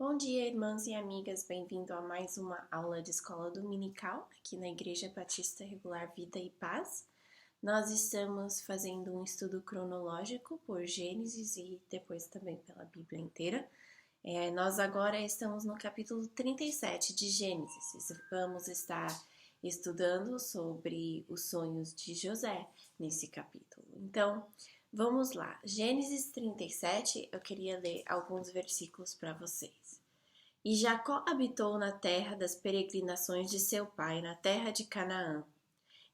Bom dia, irmãs e amigas, bem-vindo a mais uma aula de escola dominical aqui na Igreja Batista Regular Vida e Paz. Nós estamos fazendo um estudo cronológico por Gênesis e depois também pela Bíblia inteira. Nós agora estamos no capítulo 37 de Gênesis. Vamos estar estudando sobre os sonhos de José nesse capítulo. Então, vamos lá. Gênesis 37, eu queria ler alguns versículos para vocês. E Jacó habitou na terra das peregrinações de seu pai, na terra de Canaã.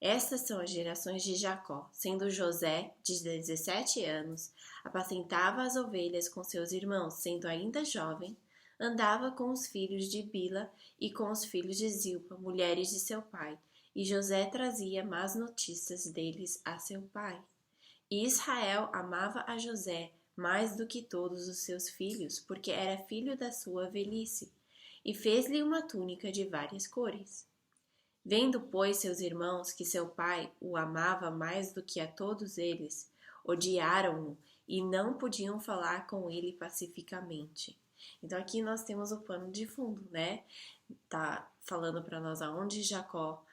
Estas são as gerações de Jacó, sendo José, de 17 anos, apacentava as ovelhas com seus irmãos, sendo ainda jovem, andava com os filhos de Bila e com os filhos de Zilpa, mulheres de seu pai, e José trazia más notícias deles a seu pai. E Israel amava a José mais do que todos os seus filhos, porque era filho da sua velhice, e fez-lhe uma túnica de várias cores. Vendo, pois, seus irmãos que seu pai o amava mais do que a todos eles, odiaram-no e não podiam falar com ele pacificamente. Então aqui nós temos o pano de fundo, né? Tá falando para nós aonde Jacó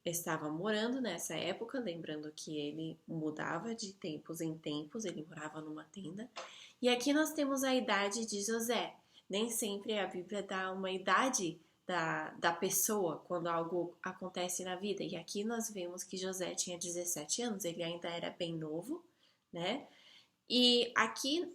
estava morando nessa época, lembrando que ele mudava de tempos em tempos, ele morava numa tenda. E aqui nós temos a idade de José. Nem sempre a Bíblia dá uma idade da pessoa quando algo acontece na vida. E aqui nós vemos que José tinha 17 anos, ele ainda era bem novo, né? E aqui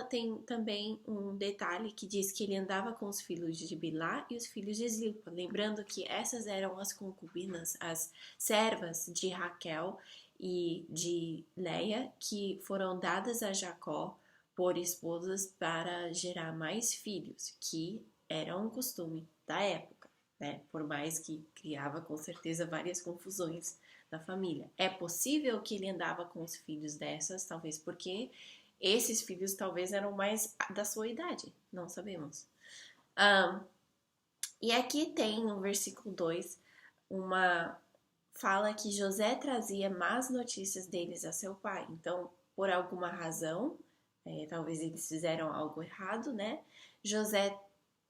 tem também um detalhe que diz que ele andava com os filhos de Bilá e os filhos de Zilpa. Lembrando que essas eram as concubinas, as servas de Raquel e de Leia, que foram dadas a Jacó por esposas para gerar mais filhos, que era um costume da época, né? Por mais que criava com certeza várias confusões na família. É possível que ele andava com os filhos dessas, talvez porque esses filhos talvez eram mais da sua idade, não sabemos. E aqui tem no versículo 2 uma fala que José trazia más notícias deles a seu pai. Então, por alguma razão, talvez eles fizeram algo errado, né? José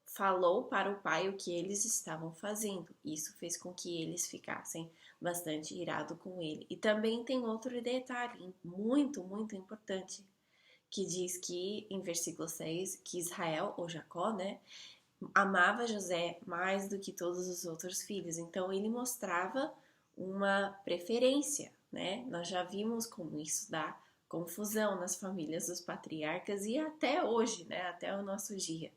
falou para o pai o que eles estavam fazendo. Isso fez com que eles ficassem bastante irados com ele. E também tem outro detalhe muito, muito importante, que diz que, em versículo 6, que Israel, ou Jacó, né, amava José mais do que todos os outros filhos. Então, ele mostrava uma preferência, né? Nós já vimos como isso dá confusão nas famílias dos patriarcas e até hoje, né, até o nosso dia.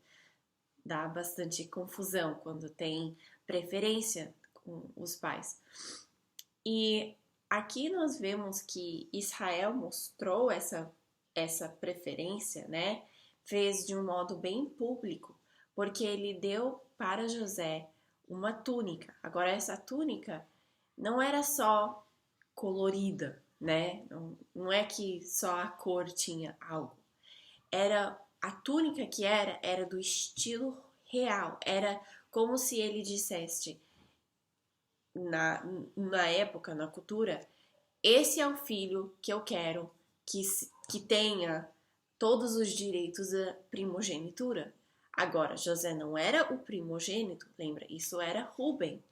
Dá bastante confusão quando tem preferência com os pais. E aqui nós vemos que Israel mostrou essa preferência, né? Fez de um modo bem público, porque ele deu para José uma túnica. Agora, essa túnica não era só colorida, né? Não é que só a cor tinha algo. A túnica que era do estilo real. Era como se ele dissesse, na época, na cultura, esse é o filho que eu quero que tenha todos os direitos da primogenitura. Agora, José não era o primogênito, lembra? Isso era Rubem.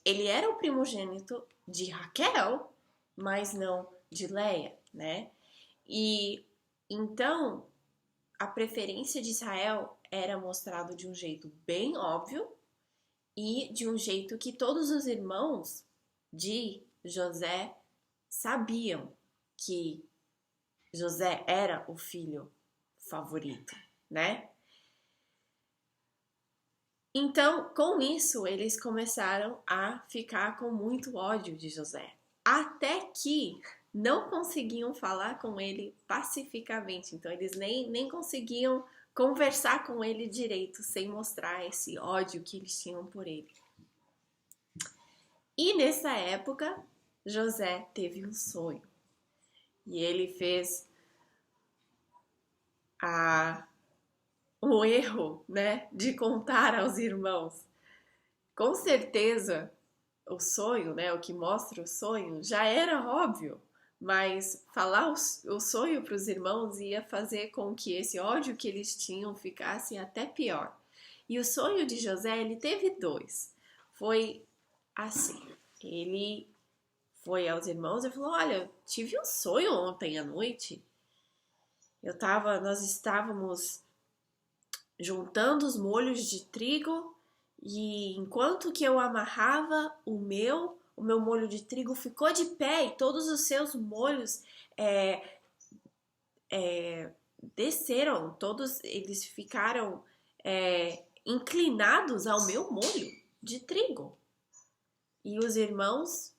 Ele era o primogênito de Raquel, mas não de Leia, né? E então, a preferência de Israel era mostrado de um jeito bem óbvio e de um jeito que todos os irmãos de José sabiam que José era o filho favorito, né? Então, com isso, eles começaram a ficar com muito ódio de José. Até que não conseguiam falar com ele pacificamente. Então, eles nem conseguiam conversar com ele direito, sem mostrar esse ódio que eles tinham por ele. E nessa época, José teve um sonho. E ele fez o erro, né, de contar aos irmãos. Com certeza, o sonho, né, o que mostra o sonho, já era óbvio, Mas falar o sonho para os irmãos ia fazer com que esse ódio que eles tinham ficasse até pior. E o sonho de José, ele teve dois. Foi assim, ele foi aos irmãos e falou: "Olha, tive um sonho ontem à noite. Nós estávamos juntando os molhos de trigo e enquanto que eu amarrava o meu molho de trigo ficou de pé e todos os seus molhos é, desceram, todos eles ficaram inclinados ao meu molho de trigo. E os irmãos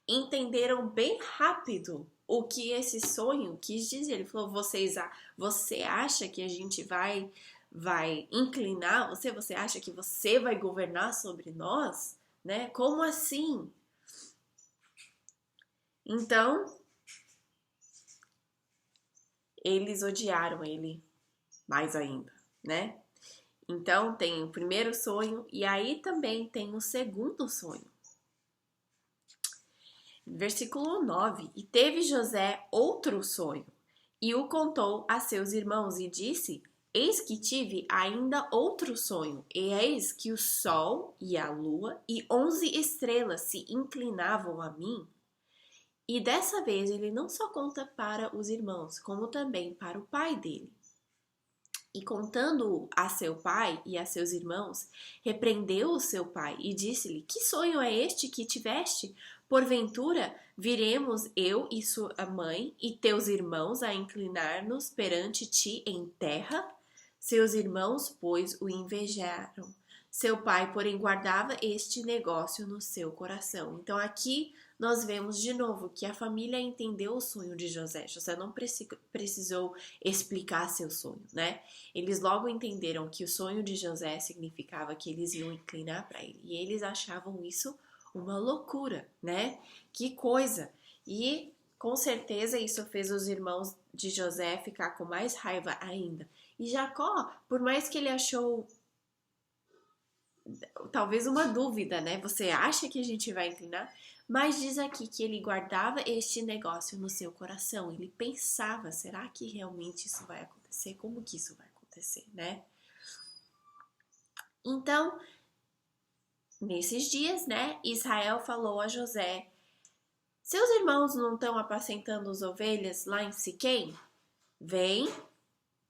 entenderam bem rápido o que esse sonho quis dizer. Ele falou: você acha que a gente vai inclinar você? Você acha que você vai governar sobre nós? Né? Como assim? Então, eles odiaram ele mais ainda, né? Então, tem o primeiro sonho e aí também tem o segundo sonho. Versículo 9: E teve José outro sonho, e o contou a seus irmãos, e disse: Eis que tive ainda outro sonho, e eis que o sol e a lua e 11 estrelas se inclinavam a mim. E dessa vez ele não só conta para os irmãos, como também para o pai dele. E contando a seu pai e a seus irmãos, repreendeu o seu pai e disse-lhe: Que sonho é este que tiveste? Porventura, viremos eu e sua mãe e teus irmãos a inclinar-nos perante ti em terra? Seus irmãos, pois, o invejaram. Seu pai, porém, guardava este negócio no seu coração. Então, aqui nós vemos de novo que a família entendeu o sonho de José. José não precisou explicar seu sonho, né? Eles logo entenderam que o sonho de José significava que eles iam inclinar para ele. E eles achavam isso uma loucura, né? Que coisa! E com certeza isso fez os irmãos de José ficar com mais raiva ainda. E Jacó, por mais que ele achou talvez uma dúvida, né? Você acha que a gente vai inclinar? Mas diz aqui que ele guardava este negócio no seu coração. Ele pensava, será que realmente isso vai acontecer? Como que isso vai acontecer, né? Então, nesses dias, né, Israel falou a José: Seus irmãos não estão apacentando as ovelhas lá em Siquém? Vem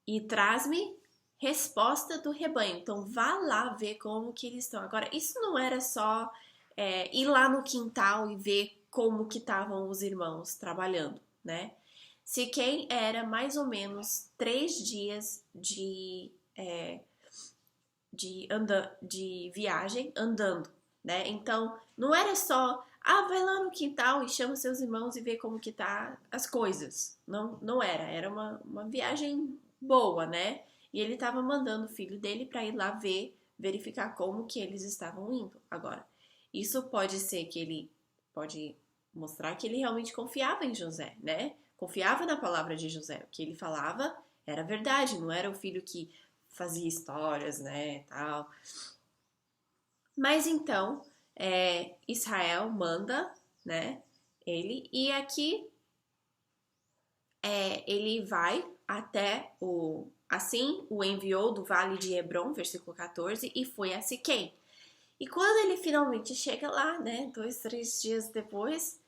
e traz-me resposta do rebanho. Então vá lá ver como que eles estão. Agora, isso não era só ir lá no quintal e ver como que estavam os irmãos trabalhando, né? Siquém era mais ou menos 3 dias de viagem andando, né? Então não era só vai lá no quintal e chama seus irmãos e vê como que tá as coisas. Não era uma viagem boa, né? E ele estava mandando o filho dele para ir lá verificar como que eles estavam indo. Agora, isso pode ser que ele pode mostrar que ele realmente confiava em José, né? Confiava na palavra de José. O que ele falava era verdade, não era o filho que fazia histórias, né, tal. Mas então, Israel manda, né, ele, e aqui ele vai até assim o enviou do vale de Hebron, versículo 14, e foi a Siquém. E quando ele finalmente chega lá, né, 2, 3 dias depois,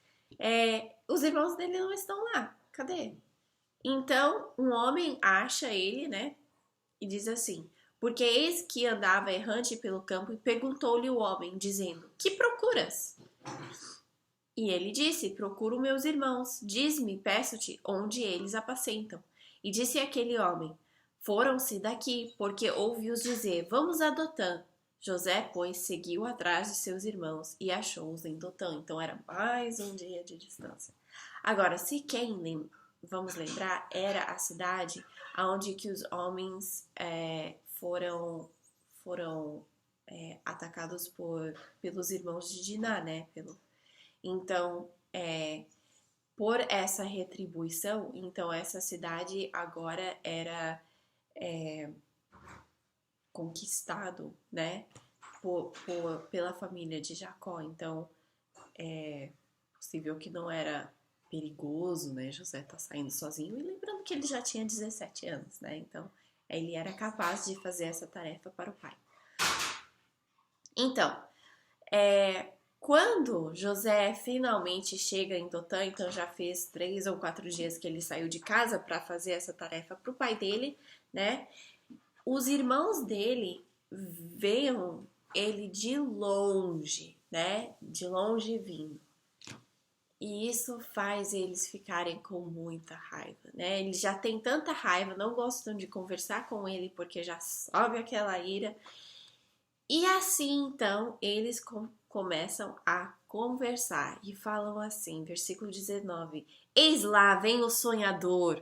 os irmãos dele não estão lá. Cadê? Então, um homem acha ele, né, e diz assim: Porque eis que andava errante pelo campo e perguntou-lhe o homem, dizendo: Que procuras? E ele disse: Procuro meus irmãos. Diz-me, peço-te, onde eles apacentam. E disse aquele homem: Foram-se daqui, porque ouvi-os dizer: Vamos a Dotã. José, pois, seguiu atrás de seus irmãos e achou-os em Dotã. Então era mais um dia de distância. Agora, Siquém, vamos lembrar, era a cidade onde que os homens foram atacados pelos irmãos de Diná, né? Então, por essa retribuição, então essa cidade agora era conquistado, né? Pela família de Jacó. Então, é possível que não era perigoso, né? José tá saindo sozinho, e lembrando que ele já tinha 17 anos, né? Então, ele era capaz de fazer essa tarefa para o pai. Então, quando José finalmente chega em Dotã, então já fez 3 ou 4 dias que ele saiu de casa para fazer essa tarefa para o pai dele, né? Os irmãos dele veem ele de longe, né? De longe vindo. E isso faz eles ficarem com muita raiva, né? Eles já têm tanta raiva, não gostam de conversar com ele porque já sobe aquela ira. E assim, então, eles começam a conversar e falam assim, versículo 19: Eis lá vem o sonhador.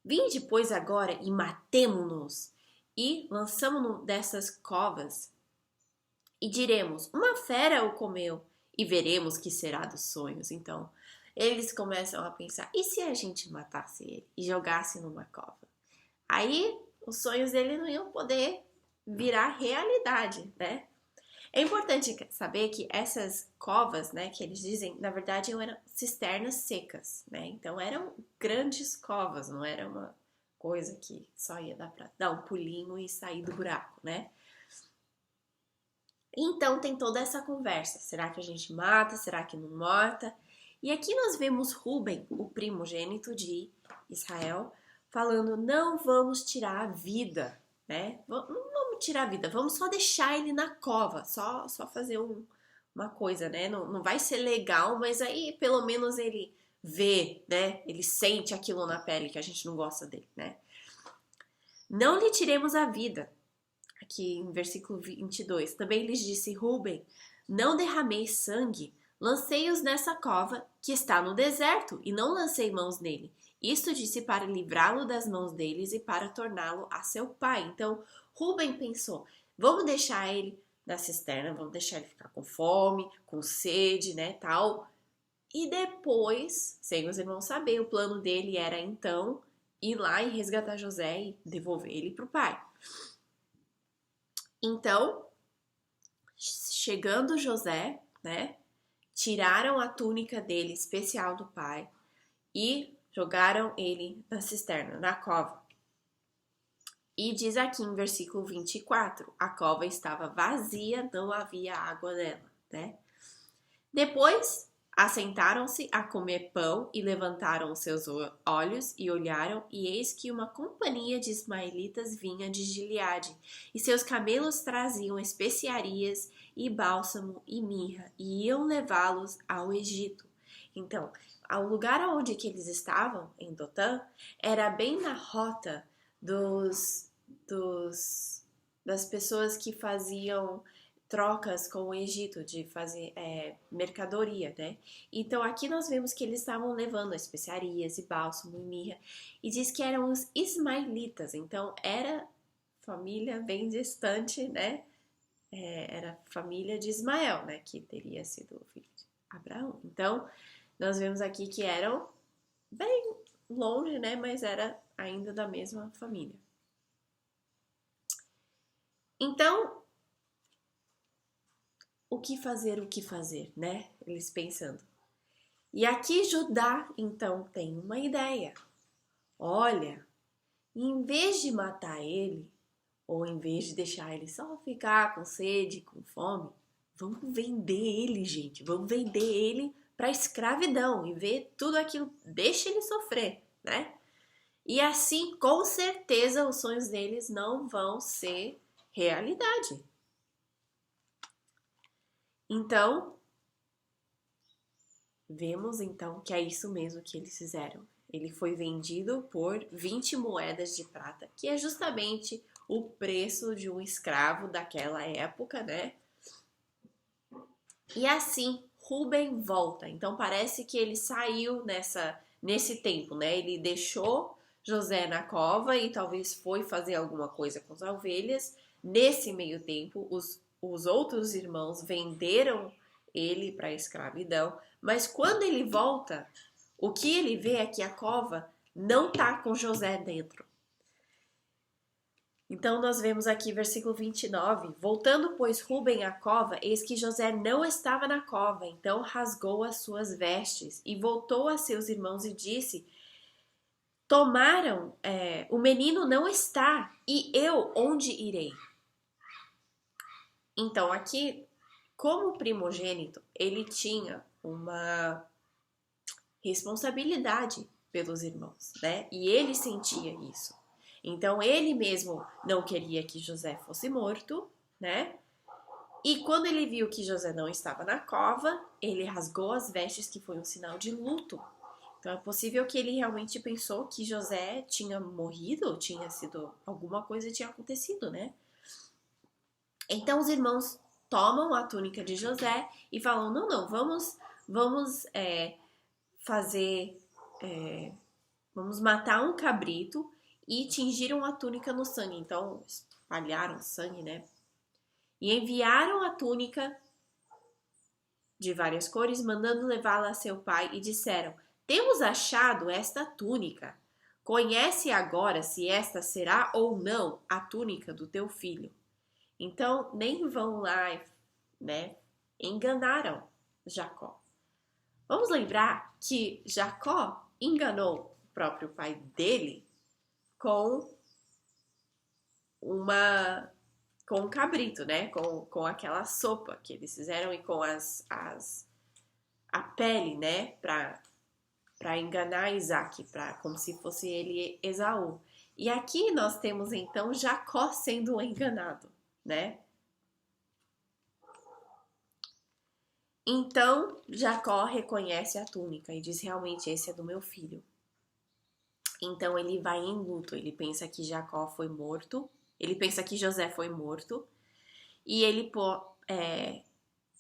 Vinde, pois, agora e matemo-nos e lançamo-nos dessas covas e diremos, uma fera o comeu e veremos que será dos sonhos. Então, eles começam a pensar, e se a gente matasse ele e jogasse numa cova? Aí, os sonhos dele não iam poder virar realidade, né? É importante saber que essas covas, né, que eles dizem, na verdade eram cisternas secas, né? Então eram grandes covas, não era uma coisa que só ia dar para dar um pulinho e sair do buraco, né? Então tem toda essa conversa, será que a gente mata, será que não mata? E aqui nós vemos Rúben, o primogênito de Israel, falando, não vamos tirar a vida, né? Não vamos tirar a vida, vamos só deixar ele na cova, só fazer uma coisa, né? Não vai ser legal, mas aí pelo menos ele vê, né? Ele sente aquilo na pele que a gente não gosta dele, né? Não lhe tiremos a vida. Aqui em versículo 22, também lhes disse Rúben, não derramei sangue, lancei-os nessa cova que está no deserto e não lancei mãos nele. Isto disse para livrá-lo das mãos deles e para torná-lo a seu pai. Então, Rúben pensou, vamos deixar ele na cisterna, vamos deixar ele ficar com fome, com sede, né, tal. E depois, sem os irmãos saber, o plano dele era então ir lá e resgatar José e devolver ele para o pai. Então, chegando José, né, tiraram a túnica dele especial do pai e jogaram ele na cisterna, na cova. E diz aqui em versículo 24, a cova estava vazia, não havia água nela, né? Depois, assentaram-se a comer pão e levantaram os seus olhos e olharam, e eis que uma companhia de ismaelitas vinha de Gileade, e seus camelos traziam especiarias e bálsamo e mirra, e iam levá-los ao Egito. Então, o lugar onde que eles estavam, em Dotã, era bem na rota das pessoas que faziam trocas com o Egito, de fazer mercadoria, né? Então aqui nós vemos que eles estavam levando especiarias e bálsamo e mirra, e diz que eram os ismaelitas, então era família bem distante, né? Era família de Ismael, né? Que teria sido o filho de Abraão. Então nós vemos aqui que eram bem longe, né? Mas era ainda da mesma família. Então, o que fazer, né? Eles pensando. E aqui Judá, então, tem uma ideia. Olha, em vez de matar ele, ou em vez de deixar ele só ficar com sede, com fome, vamos vender ele, gente. Vamos vender ele para escravidão e ver tudo aquilo, deixa ele sofrer, né? E assim, com certeza, os sonhos deles não vão ser realidade. Então, vemos então que é isso mesmo que eles fizeram. Ele foi vendido por 20 moedas de prata, que é justamente o preço de um escravo daquela época, né? E assim, Rúben volta. Então parece que ele saiu nesse tempo, né? Ele deixou José na cova e talvez foi fazer alguma coisa com as ovelhas. Nesse meio tempo, os outros irmãos venderam ele para a escravidão, mas quando ele volta, o que ele vê é que a cova não tá com José dentro. Então nós vemos aqui versículo 29, voltando pois Rúben à cova, eis que José não estava na cova, então rasgou as suas vestes e voltou a seus irmãos e disse, tomaram, o menino não está, e eu onde irei? Então aqui, como primogênito, ele tinha uma responsabilidade pelos irmãos, né? E ele sentia isso. Então ele mesmo não queria que José fosse morto, né? E quando ele viu que José não estava na cova, ele rasgou as vestes, que foi um sinal de luto. Então é possível que ele realmente pensou que José tinha morrido, tinha sido alguma coisa tinha acontecido, né? Então os irmãos tomam a túnica de José e falam: não, vamos fazer, vamos matar um cabrito e tingiram a túnica no sangue. Então espalharam sangue, né? E enviaram a túnica de várias cores, mandando levá-la a seu pai, e disseram: temos achado esta túnica. Conhece agora se esta será ou não a túnica do teu filho. Então, nem vão lá, né? Enganaram Jacó. Vamos lembrar que Jacó enganou o próprio pai dele com um cabrito, né? Com aquela sopa que eles fizeram e com a pele, né? Para enganar Isaac, como se fosse ele Esaú. E aqui nós temos então Jacó sendo enganado, né? Então Jacó reconhece a túnica e diz: realmente esse é do meu filho. Então ele vai em luto, ele pensa que Jacó foi morto, ele pensa que José foi morto, e ele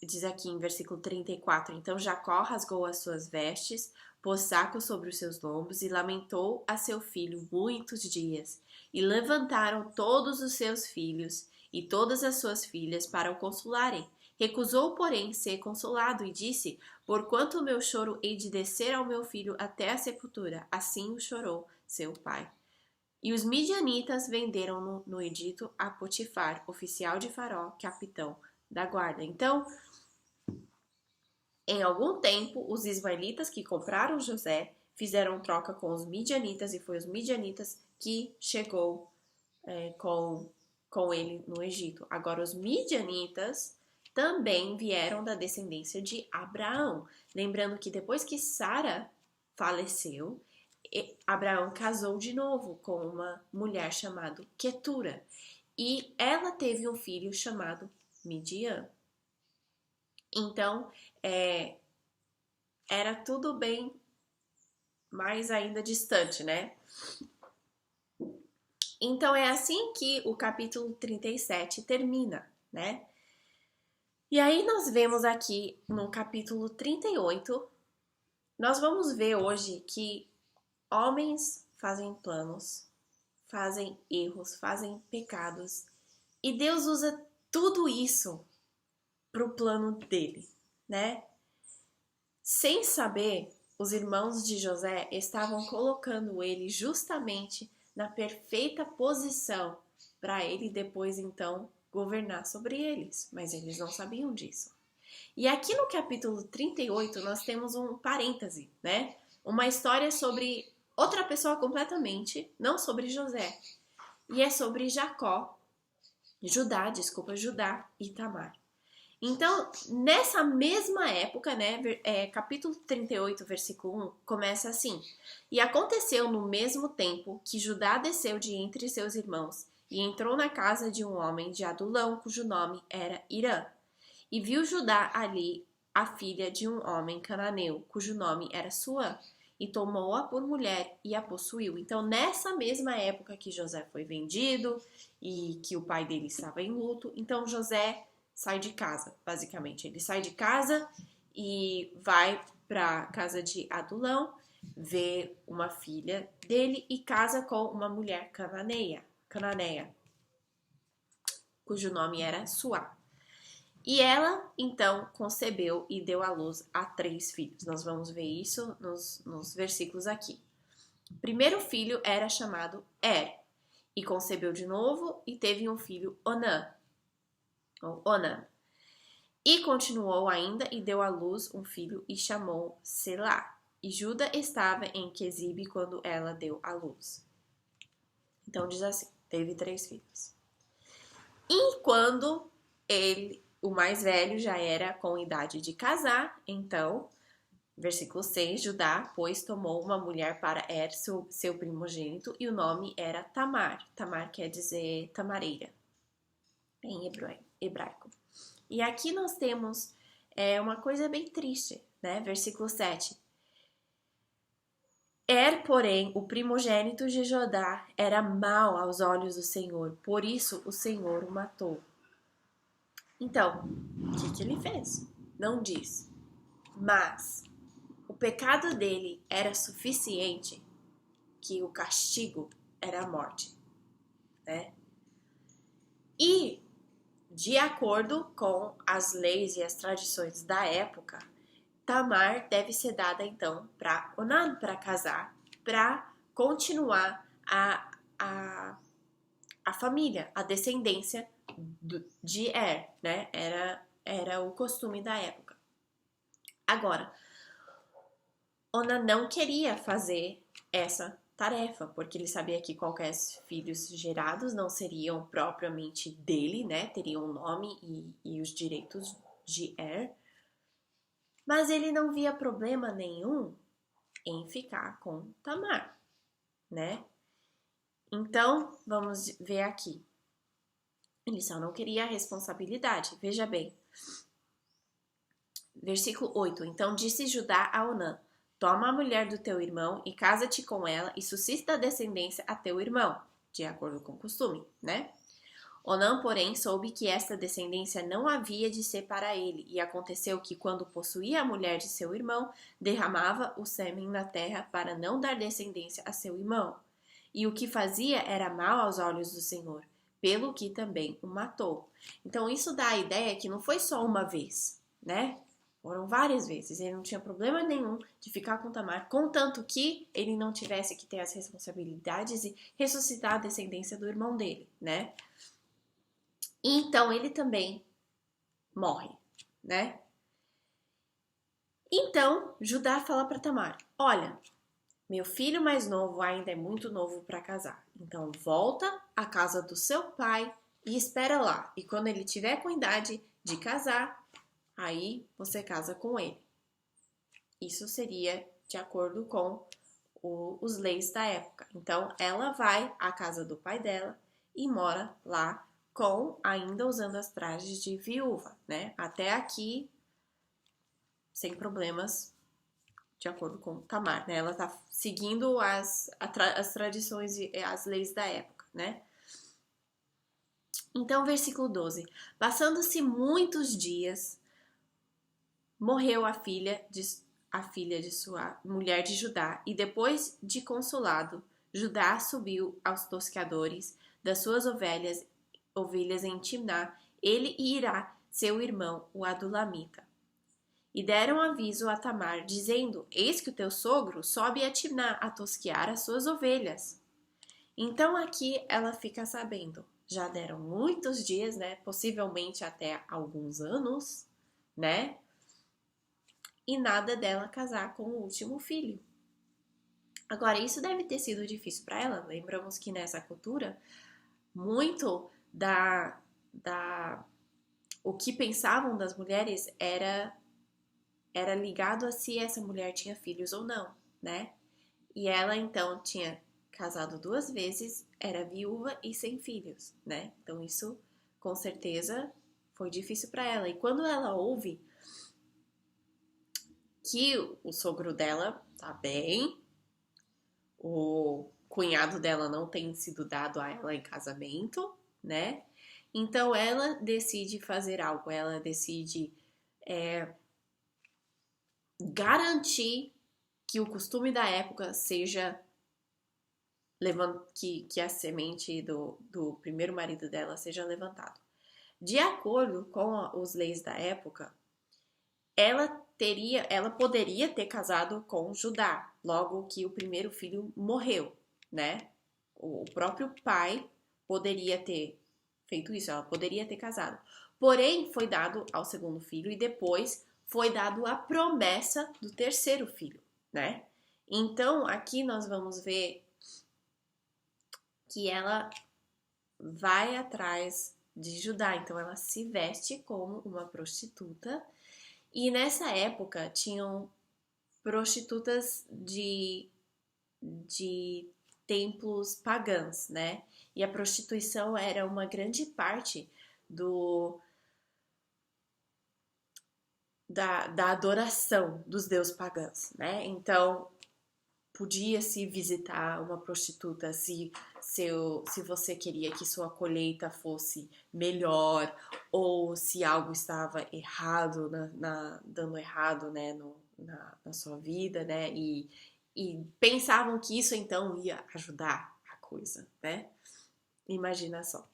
diz aqui em versículo 34, então Jacó rasgou as suas vestes, pôs saco sobre os seus lombos e lamentou a seu filho muitos dias. E levantaram todos os seus filhos e todas as suas filhas para o consolarem. Recusou, porém, ser consolado e disse, porquanto o meu choro hei de descer ao meu filho até a sepultura, assim o chorou seu pai. E os midianitas venderam no Egito a Potifar, oficial de Faraó, capitão da guarda. Então, em algum tempo, os ismaelitas que compraram José fizeram troca com os midianitas e foi os midianitas que chegou com ele no Egito. Agora, os midianitas também vieram da descendência de Abraão. Lembrando que depois que Sara faleceu, Abraão casou de novo com uma mulher chamada Quetura. E ela teve um filho chamado Midian. Então, era tudo bem mais ainda distante, né? Então, é assim que o capítulo 37 termina, né? E aí nós vemos aqui no capítulo 38, nós vamos ver hoje que homens fazem planos, fazem erros, fazem pecados, e Deus usa tudo isso para o plano dele, né? Sem saber, os irmãos de José estavam colocando ele justamente na perfeita posição para ele depois então governar sobre eles, mas eles não sabiam disso. E aqui no capítulo 38 nós temos um parêntese, né? Uma história sobre outra pessoa completamente, não sobre José. E é sobre Judá e Tamar. Então, nessa mesma época, né, capítulo 38, versículo 1, começa assim. E aconteceu no mesmo tempo que Judá desceu de entre seus irmãos e entrou na casa de um homem de Adulão, cujo nome era Irã. E viu Judá ali a filha de um homem cananeu, cujo nome era Suã, e tomou-a por mulher e a possuiu. Então, nessa mesma época que José foi vendido e que o pai dele estava em luto, então José sai de casa, basicamente. Ele sai de casa e vai para a casa de Adulão, vê uma filha dele e casa com uma mulher cananeia, cujo nome era Suá. E ela, então, concebeu e deu à luz a 3 filhos. Nós vamos ver isso nos versículos aqui. O primeiro filho era chamado Er, E concebeu de novo e teve um filho, Onã. Ou Onã. E continuou ainda e deu à luz um filho e chamou Selá. E Judá estava em Quezibe quando ela deu à luz. Então diz assim, teve 3 filhos. E quando o mais velho, já era com idade de casar, então, versículo 6, Judá, pois, tomou uma mulher para seu primogênito, e o nome era Tamar. Tamar quer dizer tamareira, em hebraico. E aqui nós temos uma coisa bem triste, né? Versículo 7. Porém, o primogênito de Judá era mau aos olhos do Senhor, por isso o Senhor o matou. Então, o que ele fez? Não diz. Mas o pecado dele era suficiente que o castigo era a morte, né? E, de acordo com as leis e as tradições da época, Tamar deve ser dada então para Onan para casar, para continuar a família, a descendência de né? Era o costume da época. Agora, Onan não queria fazer essa tarefa, porque ele sabia que qualquer filhos gerados não seriam propriamente dele, né? Teriam o nome e os direitos de mas ele não via problema nenhum em ficar com Tamar, né? Então, vamos ver aqui. Ele só não queria a responsabilidade. Veja bem. Versículo 8. Então disse Judá a Onã: toma a mulher do teu irmão e casa-te com ela e suscita a descendência a teu irmão, de acordo com o costume, né? Onã, porém, soube que esta descendência não havia de ser para ele, e aconteceu que, quando possuía a mulher de seu irmão, derramava o sêmen na terra para não dar descendência a seu irmão. E o que fazia era mal aos olhos do Senhor, pelo que também o matou. Então, isso dá a ideia que não foi só uma vez, né? Foram várias vezes. Ele não tinha problema nenhum de ficar com Tamar, contanto que ele não tivesse que ter as responsabilidades e ressuscitar a descendência do irmão dele, né? E então ele também morre, né? Então Judá fala para Tamar: olha, meu filho mais novo ainda é muito novo para casar. Então volta à casa do seu pai e espera lá. E quando ele tiver com idade de casar, aí você casa com ele. Isso seria de acordo com os leis da época. Então ela vai à casa do pai dela e mora lá ainda usando as trajes de viúva, né? Até aqui, sem problemas, de acordo com Tamar, né? Ela tá seguindo as tradições e as leis da época, né? Então, versículo 12. Passando-se muitos dias, morreu a filha de sua mulher de Judá, e depois de consolado, Judá subiu aos tosqueadores das suas ovelhas em Timná, ele e Irá, seu irmão, o Adulamita. E deram aviso a Tamar, dizendo: eis que o teu sogro sobe a Timná a tosquear as suas ovelhas. Então aqui ela fica sabendo. Já deram muitos dias, né? Possivelmente até alguns anos, né? E nada dela casar com o último filho. Agora, isso deve ter sido difícil para ela. Lembramos que nessa cultura, muito o que pensavam das mulheres era ligado a se essa mulher tinha filhos ou não, né? E ela então tinha casado 2 vezes, era viúva e sem filhos, né? Então isso com certeza foi difícil para ela. E quando ela ouve que o sogro dela tá bem, o cunhado dela não tem sido dado a ela em casamento, né? Então ela decide fazer algo, ela decide garantir que o costume da época seja que a semente do primeiro marido dela seja levantado. De acordo com as leis da época, ela poderia ter casado com Judá, logo que o primeiro filho morreu, né? O próprio pai poderia ter feito isso, ela poderia ter casado. Porém, foi dado ao segundo filho e depois foi dado a promessa do terceiro filho, né? Então, aqui nós vamos ver que ela vai atrás de Judá. Então, ela se veste como uma prostituta. E nessa época, tinham prostitutas de templos pagãs, né? E a prostituição era uma grande parte da adoração dos deuses pagãos, né? Então, podia-se visitar uma prostituta se você queria que sua colheita fosse melhor ou se algo estava errado, dando errado, né, na sua vida, né? E pensavam que isso então ia ajudar a coisa, né? Imagina só.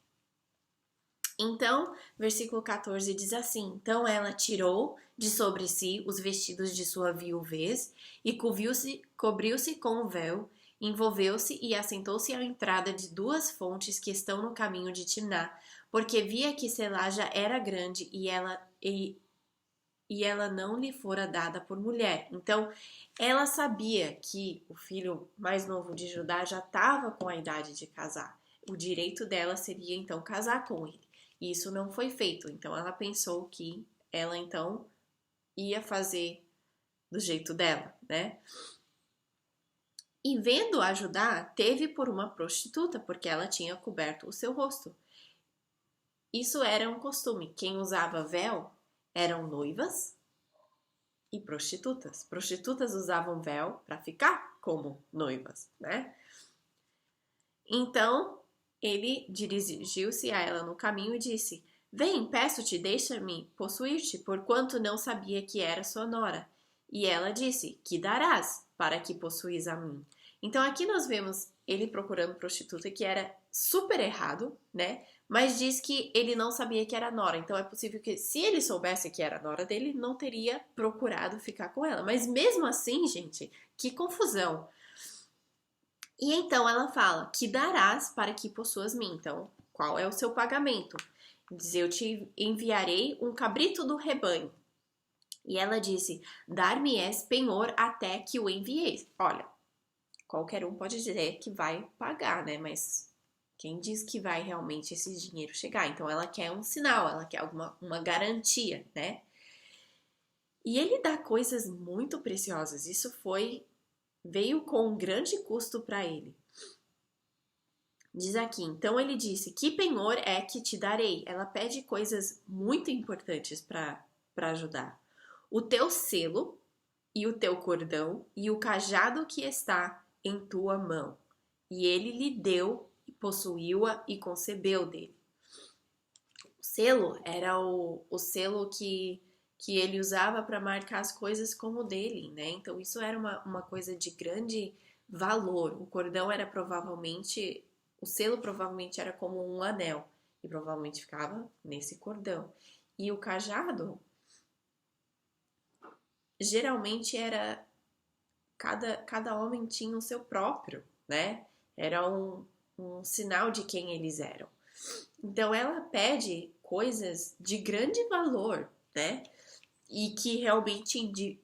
Então, versículo 14 diz assim: Então ela tirou de sobre si os vestidos de sua viuvez e cobriu-se com o véu, envolveu-se e assentou-se à entrada de duas fontes que estão no caminho de Timná, porque via que Selá já era grande e ela não lhe fora dada por mulher. Então, ela sabia que o filho mais novo de Judá já estava com a idade de casar. O direito dela seria, então, casar com ele. E isso não foi feito. Então, ela pensou que ela, então, ia fazer do jeito dela, né? E vendo a Judá, teve por uma prostituta, porque ela tinha coberto o seu rosto. Isso era um costume. Quem usava véu eram noivas e prostitutas. Prostitutas usavam véu para ficar como noivas, né? Então, ele dirigiu-se a ela no caminho e disse: Vem, peço-te, deixa-me possuir-te, porquanto não sabia que era sua nora. E ela disse: Que darás para que possuís a mim? Então, aqui nós vemos ele procurando prostituta, que era super errado, né? Mas diz que ele não sabia que era nora. Então, é possível que, se ele soubesse que era nora dele, não teria procurado ficar com ela. Mas mesmo assim, gente, que confusão. E então ela fala: Que darás para que possuas mim? Então, qual é o seu pagamento? Diz: Eu te enviarei um cabrito do rebanho. E ela disse: Dar-me-és penhor até que o envieis. Olha, qualquer um pode dizer que vai pagar, né? Mas quem diz que vai realmente esse dinheiro chegar? Então ela quer um sinal, ela quer uma garantia, né? E ele dá coisas muito preciosas. Isso veio com um grande custo para ele. Diz aqui: Então ele disse: Que penhor é que te darei? Ela pede coisas muito importantes para ajudar. O teu selo e o teu cordão e o cajado que está em tua mão. E ele lhe deu, possuiu-a e concebeu dele. O selo era o selo que ele usava para marcar as coisas como dele, né? Então isso era uma coisa de grande valor. O cordão era provavelmente, o selo provavelmente era como um anel e provavelmente ficava nesse cordão. E o cajado geralmente era cada homem tinha o seu próprio, né? Era um sinal de quem eles eram. Então ela pede coisas de grande valor, né? E que realmente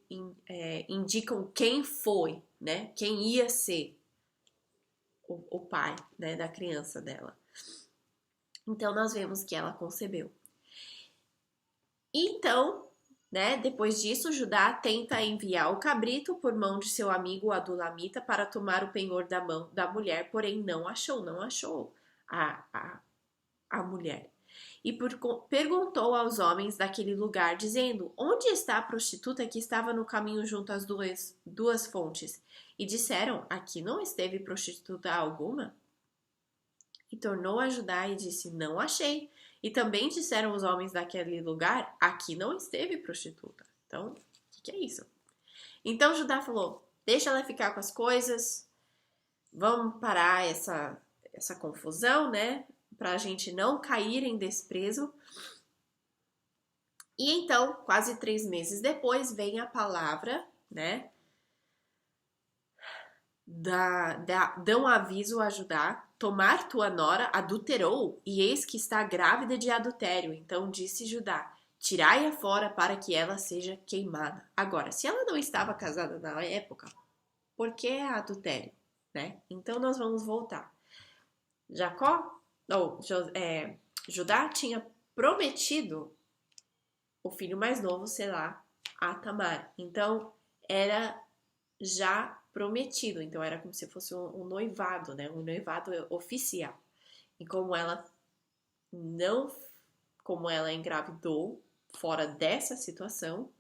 indicam quem foi, né? Quem ia ser o pai, né, da criança dela. Então nós vemos que ela concebeu. Então, né, depois disso, Judá tenta enviar o cabrito por mão de seu amigo Adulamita para tomar o penhor da mão da mulher, porém não achou a mulher. E perguntou aos homens daquele lugar, dizendo: Onde está a prostituta que estava no caminho junto às duas fontes? E disseram: Aqui não esteve prostituta alguma. E tornou a Judá e disse: Não achei. E também disseram os homens daquele lugar: Aqui não esteve prostituta. Então, o que é isso? Então Judá falou: Deixa ela ficar com as coisas, vamos parar essa confusão, né? Para a gente não cair em desprezo. E então, quase 3 meses depois, vem a palavra, né? Dão aviso a Judá tomar tua nora, adulterou, e eis que está grávida de adultério. Então disse Judá: tirai-a fora para que ela seja queimada. Agora, se ela não estava casada na época, por que adultério? Né? Então nós vamos voltar. Judá tinha prometido o filho mais novo, Selá, a Tamar. Então era já prometido, então era como se fosse um noivado, né? Um noivado oficial. E como ela engravidou fora dessa situação,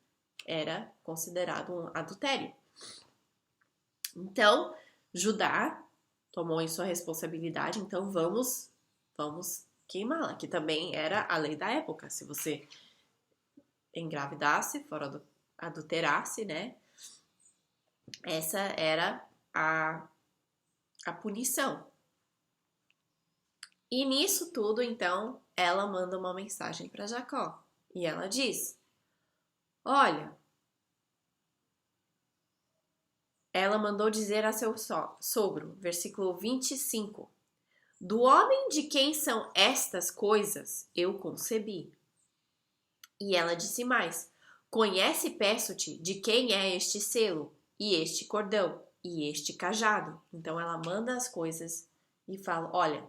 era considerado um adultério. Então, Judá tomou em sua responsabilidade, então vamos queimá-la, que também era a lei da época. Se você engravidasse, adulterasse, né? Essa era a punição. E nisso tudo, então, ela manda uma mensagem para Jacó. E ela diz: olha, ela mandou dizer a seu sogro, versículo 25: do homem de quem são estas coisas, eu concebi. E ela disse mais: conhece, peço-te, de quem é este selo, e este cordão, e este cajado. Então ela manda as coisas e fala: olha,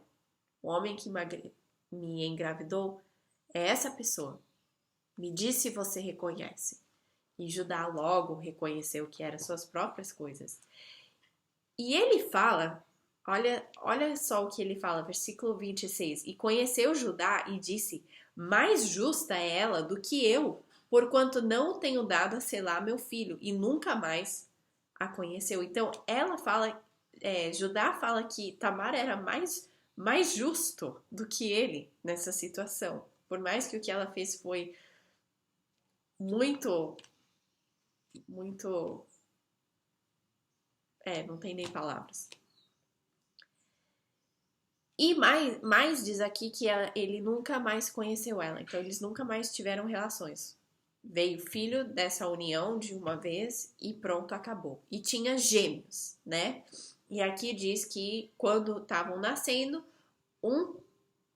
o homem que me engravidou é essa pessoa. Me diz se você reconhece. E Judá logo reconheceu que eram suas próprias coisas. E ele fala, olha só o que ele fala, versículo 26. E conheceu Judá e disse: mais justa é ela do que eu, porquanto não o tenho dado a Selá meu filho, e nunca mais a conheceu. Então ela fala, Judá fala que Tamar era mais justo do que ele nessa situação. Por mais que o que ela fez foi muito, não tem nem palavras. E mais diz aqui que ele nunca mais conheceu ela, então eles nunca mais tiveram relações. Veio filho dessa união de uma vez e pronto, acabou. E tinha gêmeos, né? E aqui diz que quando estavam nascendo, um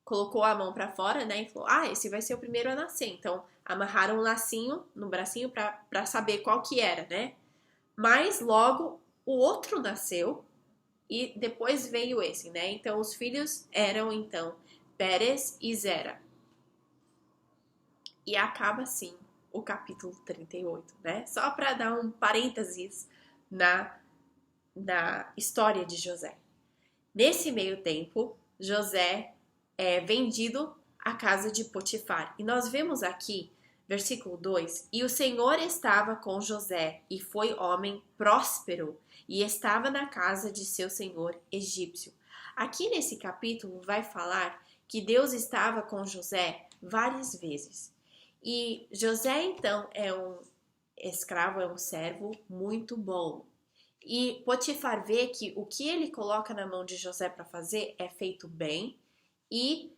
colocou a mão para fora, né? E falou: esse vai ser o primeiro a nascer. Então amarraram um lacinho no bracinho para saber qual que era, né? Mas logo o outro nasceu. E depois veio esse, né? Então, os filhos eram, então, Pérez e Zera. E acaba, assim, o capítulo 38, né? Só para dar um parênteses na história de José. Nesse meio tempo, José é vendido à casa de Potifar. E nós vemos aqui, versículo 2, e o Senhor estava com José, e foi homem próspero, e estava na casa de seu senhor egípcio. Aqui nesse capítulo vai falar que Deus estava com José várias vezes. E José, então, é um escravo, é um servo muito bom. E Potifar vê que o que ele coloca na mão de José para fazer é feito bem e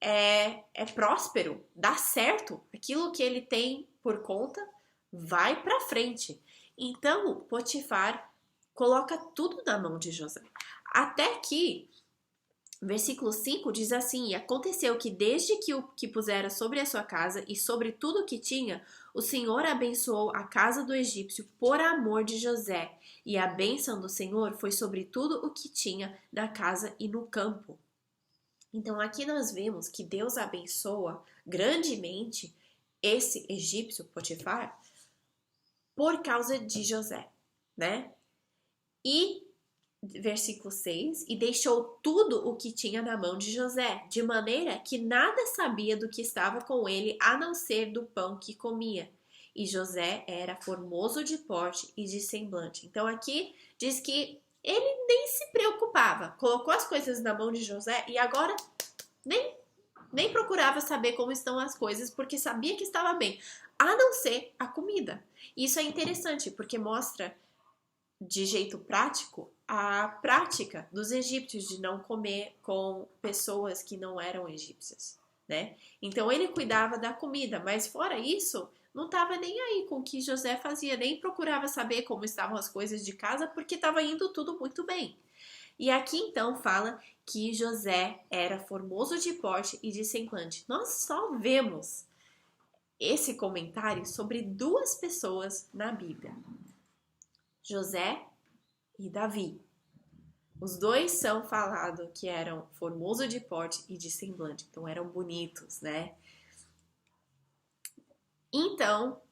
é próspero, dá certo. Aquilo que ele tem por conta vai para frente. Então, Potifar coloca tudo na mão de José. Até que, versículo 5 diz assim: e aconteceu que desde que o que pusera sobre a sua casa e sobre tudo o que tinha, o Senhor abençoou a casa do egípcio por amor de José. E a bênção do Senhor foi sobre tudo o que tinha na casa e no campo. Então aqui nós vemos que Deus abençoa grandemente esse egípcio Potifar por causa de José, né? E versículo 6, e deixou tudo o que tinha na mão de José, de maneira que nada sabia do que estava com ele, a não ser do pão que comia. E José era formoso de porte e de semblante. Então aqui diz que ele nem se preocupava, colocou as coisas na mão de José e agora nem procurava saber como estão as coisas, porque sabia que estava bem, a não ser a comida. Isso é interessante, porque mostra de jeito prático a prática dos egípcios de não comer com pessoas que não eram egípcias, né? Então ele cuidava da comida, mas fora isso, não estava nem aí com o que José fazia, nem procurava saber como estavam as coisas de casa, porque estava indo tudo muito bem. E aqui então fala que José era formoso de porte e de semblante. Nós só vemos esse comentário sobre duas pessoas na Bíblia: José e Davi. Os dois são falados que eram formoso de porte e de semblante, então eram bonitos, né? Então,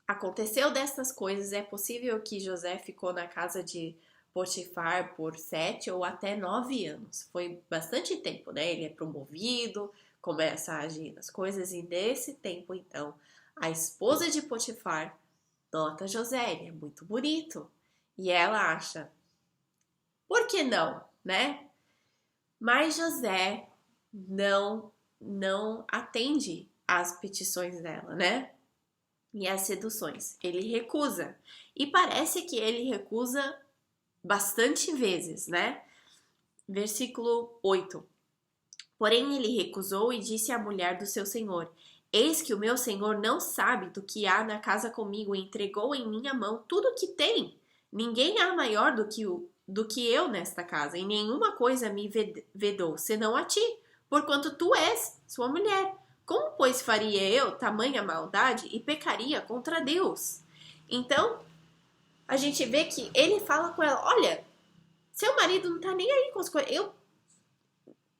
aconteceu dessas coisas, é possível que José ficou na casa de Potifar por 7 ou até 9 anos. Foi bastante tempo, né? Ele é promovido, começa a agir nas coisas, e nesse tempo, então, a esposa de Potifar nota José, ele é muito bonito. E ela acha, por que não, né? Mas José não atende às petições dela, né? E as seduções. Ele recusa. E parece que ele recusa bastante vezes, né? Versículo 8. Porém ele recusou e disse à mulher do seu senhor: Eis que o meu senhor não sabe do que há na casa comigo e entregou em minha mão tudo o que tem. Ninguém há maior do que eu nesta casa, e nenhuma coisa me vedou, senão a ti, porquanto tu és sua mulher. Como, pois, faria eu tamanha maldade e pecaria contra Deus? Então, a gente vê que ele fala com ela: olha, seu marido não tá nem aí com as coisas.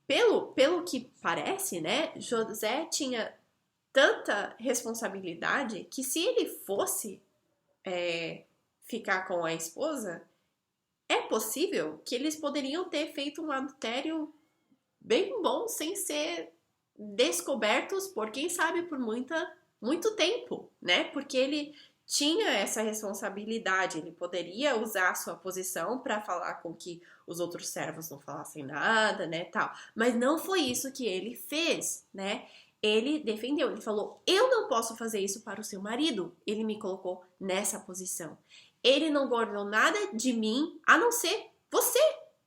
Pelo que parece, né, José tinha tanta responsabilidade que se ele fosse ficar com a esposa, é possível que eles poderiam ter feito um adultério bem bom sem ser descobertos por, quem sabe, por muito tempo, né? Porque ele tinha essa responsabilidade, ele poderia usar a sua posição para falar com que os outros servos não falassem nada, né, tal. Mas não foi isso que ele fez, né? Ele defendeu, ele falou: eu não posso fazer isso para o seu marido. Ele me colocou nessa posição. Ele não guardou nada de mim, a não ser você,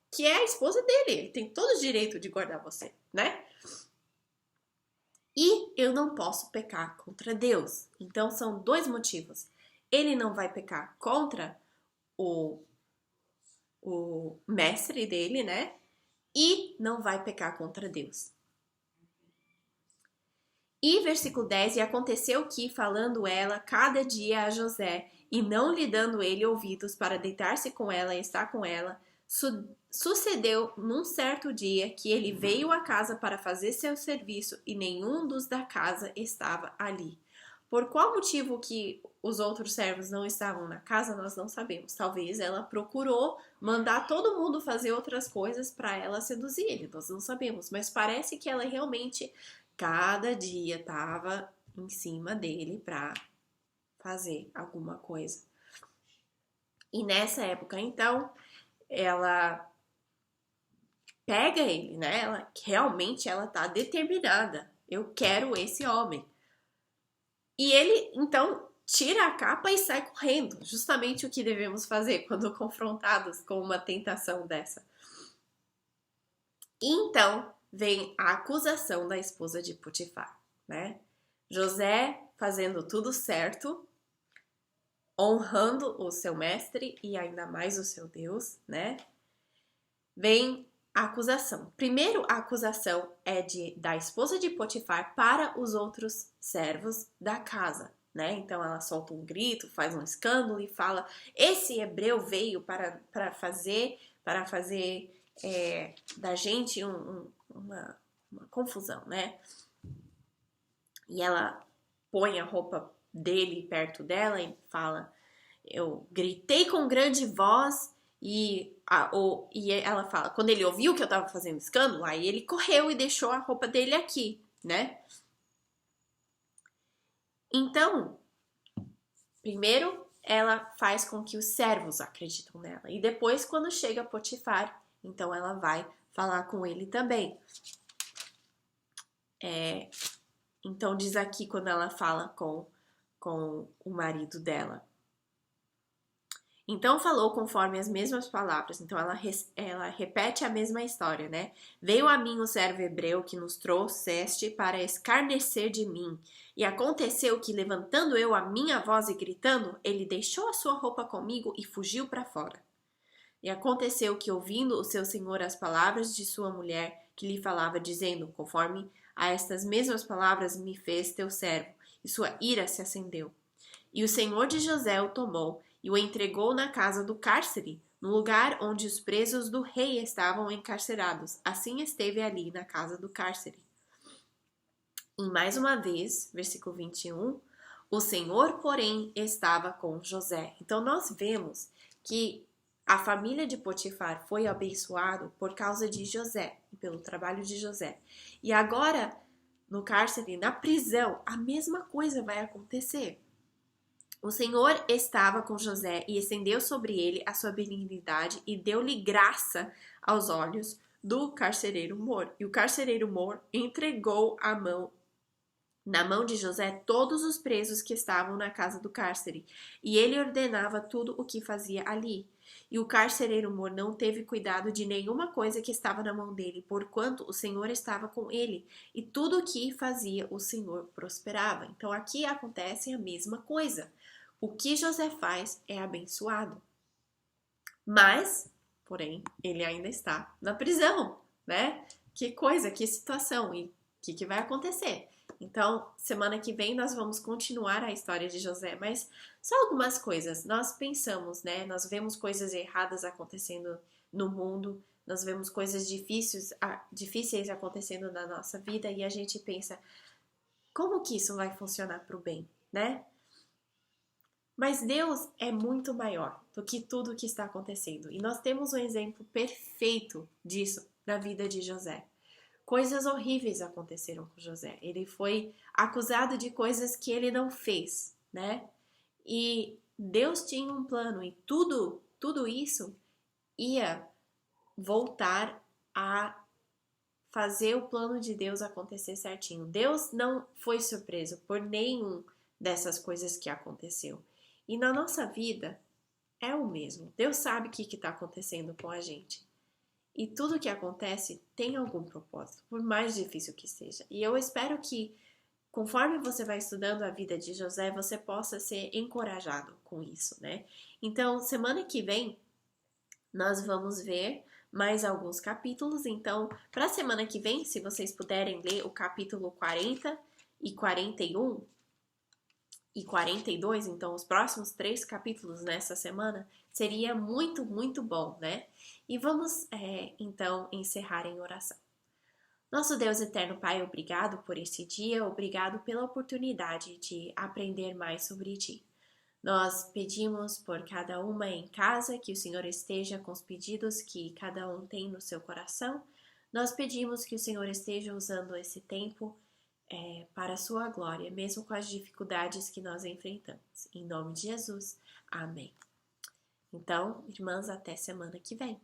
que é a esposa dele. Ele tem todo o direito de guardar você, né? E eu não posso pecar contra Deus. Então são dois motivos. Ele não vai pecar contra o mestre dele, né? E não vai pecar contra Deus. E versículo 10, e aconteceu que, falando ela cada dia a José, e não lhe dando ele ouvidos para deitar-se com ela e estar com ela, sucedeu num certo dia que ele veio à casa para fazer seu serviço e nenhum dos da casa estava ali. Por qual motivo que os outros servos não estavam na casa, nós não sabemos. Talvez ela procurou mandar todo mundo fazer outras coisas para ela seduzir ele, nós não sabemos. Mas parece que ela realmente cada dia estava em cima dele para fazer alguma coisa. E nessa época, então, ela pega ele, né? Ela realmente tá determinada. Eu quero esse homem. E ele, então, tira a capa e sai correndo. Justamente o que devemos fazer quando confrontados com uma tentação dessa. E então, vem a acusação da esposa de Potifar, né? José fazendo tudo certo, honrando o seu mestre e ainda mais o seu Deus, né? Vem a acusação. Primeiro, a acusação é da esposa de Potifar para os outros servos da casa, né? Então ela solta um grito, faz um escândalo e fala: esse hebreu veio para fazer da gente uma confusão, né? E ela põe a roupa dele perto dela e fala: eu gritei com grande voz. E ela fala: quando ele ouviu que eu tava fazendo escândalo, aí ele correu e deixou a roupa dele aqui, né? Então, primeiro ela faz com que os servos acreditem nela. E depois, quando chega Potifar, então ela vai falar com ele também. Então diz aqui quando ela fala com o marido dela. Então falou conforme as mesmas palavras. Então ela repete a mesma história, né? Veio a mim o servo hebreu que nos trouxeste para escarnecer de mim. E aconteceu que, levantando eu a minha voz e gritando, ele deixou a sua roupa comigo e fugiu para fora. E aconteceu que, ouvindo o seu senhor as palavras de sua mulher, que lhe falava, dizendo, conforme a estas mesmas palavras me fez teu servo, e sua ira se acendeu. E o senhor de José o tomou e o entregou na casa do cárcere, no lugar onde os presos do rei estavam encarcerados. Assim esteve ali na casa do cárcere. E mais uma vez, versículo 21, o Senhor, porém, estava com José. Então nós vemos que a família de Potifar foi abençoada por causa de José e pelo trabalho de José. E agora, no cárcere, na prisão, a mesma coisa vai acontecer. O Senhor estava com José e estendeu sobre ele a sua benignidade e deu-lhe graça aos olhos do carcereiro Mor. E o carcereiro Mor entregou na mão de José todos os presos que estavam na casa do cárcere, e ele ordenava tudo o que fazia ali. E o carcereiro Mor não teve cuidado de nenhuma coisa que estava na mão dele, porquanto o Senhor estava com ele, e tudo o que fazia o Senhor prosperava. Então aqui acontece a mesma coisa. O que José faz é abençoado. Mas, porém, ele ainda está na prisão, né? Que coisa, que situação, e o que vai acontecer? Então, semana que vem nós vamos continuar a história de José, mas só algumas coisas. Nós pensamos, né? Nós vemos coisas erradas acontecendo no mundo, nós vemos coisas difíceis acontecendo na nossa vida e a gente pensa, como que isso vai funcionar para o bem, né? Mas Deus é muito maior do que tudo o que está acontecendo. E nós temos um exemplo perfeito disso na vida de José. Coisas horríveis aconteceram com José. Ele foi acusado de coisas que ele não fez, né? E Deus tinha um plano e tudo isso ia voltar a fazer o plano de Deus acontecer certinho. Deus não foi surpreso por nenhum dessas coisas que aconteceu. E na nossa vida é o mesmo. Deus sabe o que está acontecendo com a gente. E tudo que acontece tem algum propósito, por mais difícil que seja. E eu espero que, conforme você vai estudando a vida de José, você possa ser encorajado com isso, né? Então, semana que vem, nós vamos ver mais alguns capítulos. Então, para a semana que vem, se vocês puderem ler o capítulo 40 e 41 e 42, então os próximos 3 capítulos nessa semana, seria muito, muito bom, né? E vamos, então, encerrar em oração. Nosso Deus eterno Pai, obrigado por esse dia, obrigado pela oportunidade de aprender mais sobre Ti. Nós pedimos por cada uma em casa que o Senhor esteja com os pedidos que cada um tem no seu coração. Nós pedimos que o Senhor esteja usando esse tempo para a sua glória, mesmo com as dificuldades que nós enfrentamos. Em nome de Jesus, amém. Então, irmãs, até semana que vem.